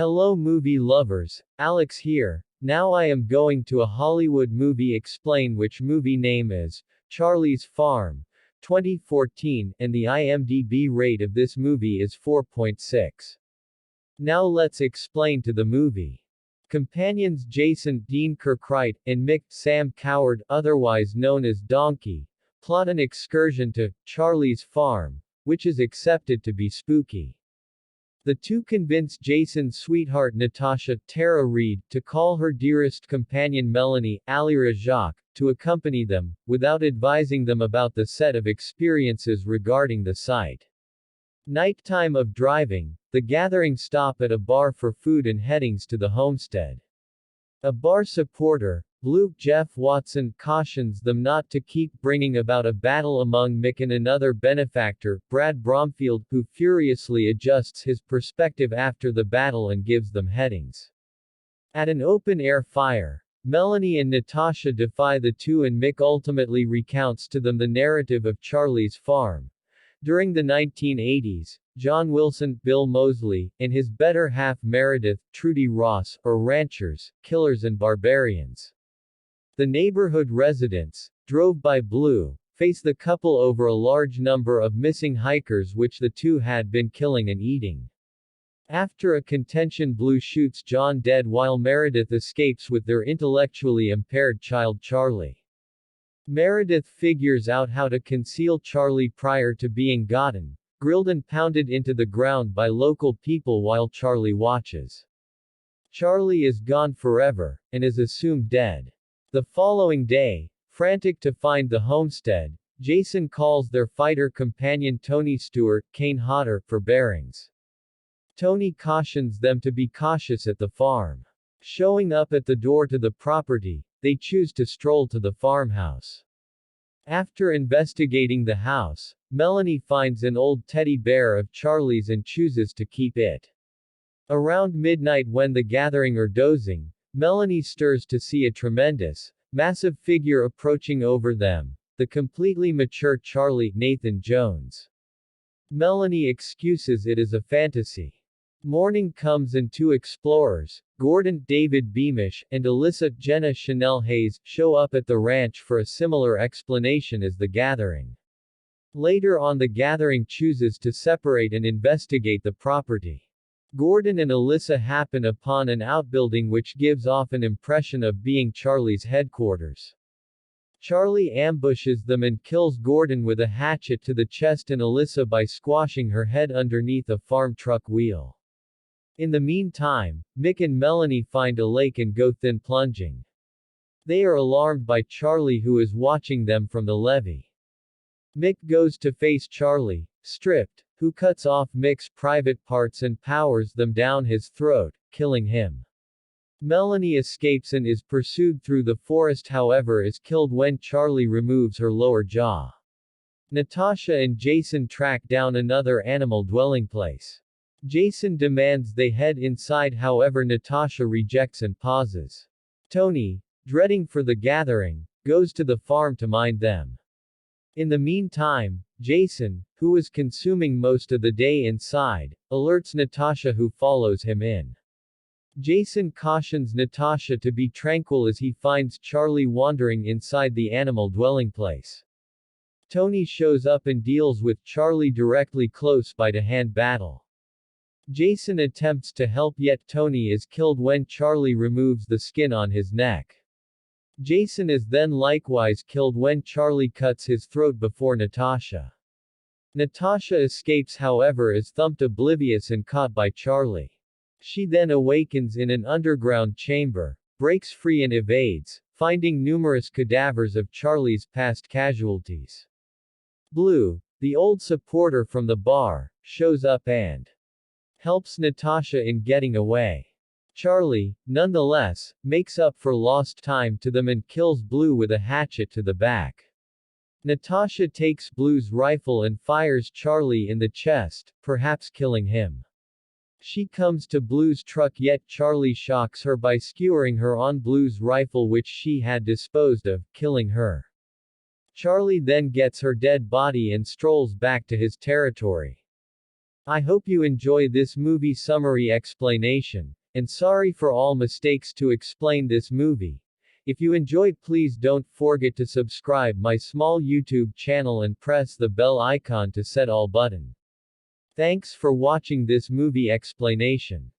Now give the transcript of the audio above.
Hello movie lovers, Alex here. Now I am going to a Hollywood movie explain which movie name is Charlie's Farm, 2014, and the IMDb rate of this movie is 4.6. Now let's explain to the movie. Companions Jason Dean Kirkright and Mick Sam Coward, otherwise known as Donkey, plot an excursion to Charlie's Farm, which is accepted to be spooky. The two convince Jason's sweetheart Natasha Tara Reid to call her dearest companion Melanie Alira Jacques to accompany them, without advising them about the set of experiences regarding the site. Nighttime of driving, the gathering stop at a bar for food and headings to the homestead. A bar supporter, Luke Jeff Watson, cautions them not to keep bringing about a battle among Mick and another benefactor, Brad Bromfield, who furiously adjusts his perspective after the battle and gives them headings. At an open-air fire, Melanie and Natasha defy the two and Mick ultimately recounts to them the narrative of Charlie's Farm. During the 1980s, John Wilson, Bill Moseley, and his better half Meredith, Trudy Ross, are ranchers, killers and barbarians. The neighborhood residents, drove by Blue, face the couple over a large number of missing hikers which the two had been killing and eating. After a contention, Blue shoots John dead while Meredith escapes with their intellectually impaired child Charlie. Meredith figures out how to conceal Charlie prior to being gotten, grilled and pounded into the ground by local people while Charlie watches. Charlie is gone forever, and is assumed dead. The following day, frantic to find the homestead, Jason calls their fighter companion Tony Stewart, Kane Hodder, for bearings. Tony cautions them to be cautious at the farm. Showing up at the door to the property, they choose to stroll to the farmhouse. After investigating the house, Melanie finds an old teddy bear of Charlie's and chooses to keep it. Around midnight, when the gathering are dozing, Melanie stirs to see a tremendous, massive figure approaching over them, the completely mature Charlie, Nathan Jones. Melanie excuses it as a fantasy. Morning comes and two explorers, Gordon David Beamish and Alyssa Jenna Chanel Hayes, show up at the ranch for a similar explanation as the gathering. Later on, the gathering chooses to separate and investigate the property. Gordon and Alyssa happen upon an outbuilding which gives off an impression of being Charlie's headquarters. Charlie ambushes them and kills Gordon with a hatchet to the chest and Alyssa by squashing her head underneath a farm truck wheel. In the meantime, Mick and Melanie find a lake and go thin plunging. They are alarmed by Charlie, who is watching them from the levee. Mick goes to face Charlie, stripped, who cuts off Mick's private parts and powers them down his throat, killing him. Melanie escapes and is pursued through the forest, however is killed when Charlie removes her lower jaw. Natasha and Jason track down another animal dwelling place. Jason demands they head inside, however Natasha rejects and pauses. Tony, dreading for the gathering, goes to the farm to mind them. In the meantime, Jason, who is consuming most of the day inside, alerts Natasha, who follows him in. Jason cautions Natasha to be tranquil as he finds Charlie wandering inside the animal dwelling place. Tony shows up and deals with Charlie directly, close by to hand battle. Jason attempts to help, yet Tony is killed when Charlie removes the skin on his neck. Jason is then likewise killed when Charlie cuts his throat before Natasha. Natasha escapes, however is thumped oblivious and caught by Charlie. She then awakens in an underground chamber, breaks free and evades, finding numerous cadavers of Charlie's past casualties. Blue, the old supporter from the bar, shows up and helps Natasha in getting away. Charlie, nonetheless, makes up for lost time to them and kills Blue with a hatchet to the back. Natasha takes Blue's rifle and fires Charlie in the chest, perhaps killing him. She comes to Blue's truck, yet Charlie shocks her by skewering her on Blue's rifle, which she had disposed of, killing her. Charlie then gets her dead body and strolls back to his territory. I hope you enjoy this movie summary explanation, and sorry for all mistakes to explain this movie. If you enjoyed, please don't forget to subscribe my small YouTube channel and press the bell icon to set all button. Thanks for watching this movie explanation.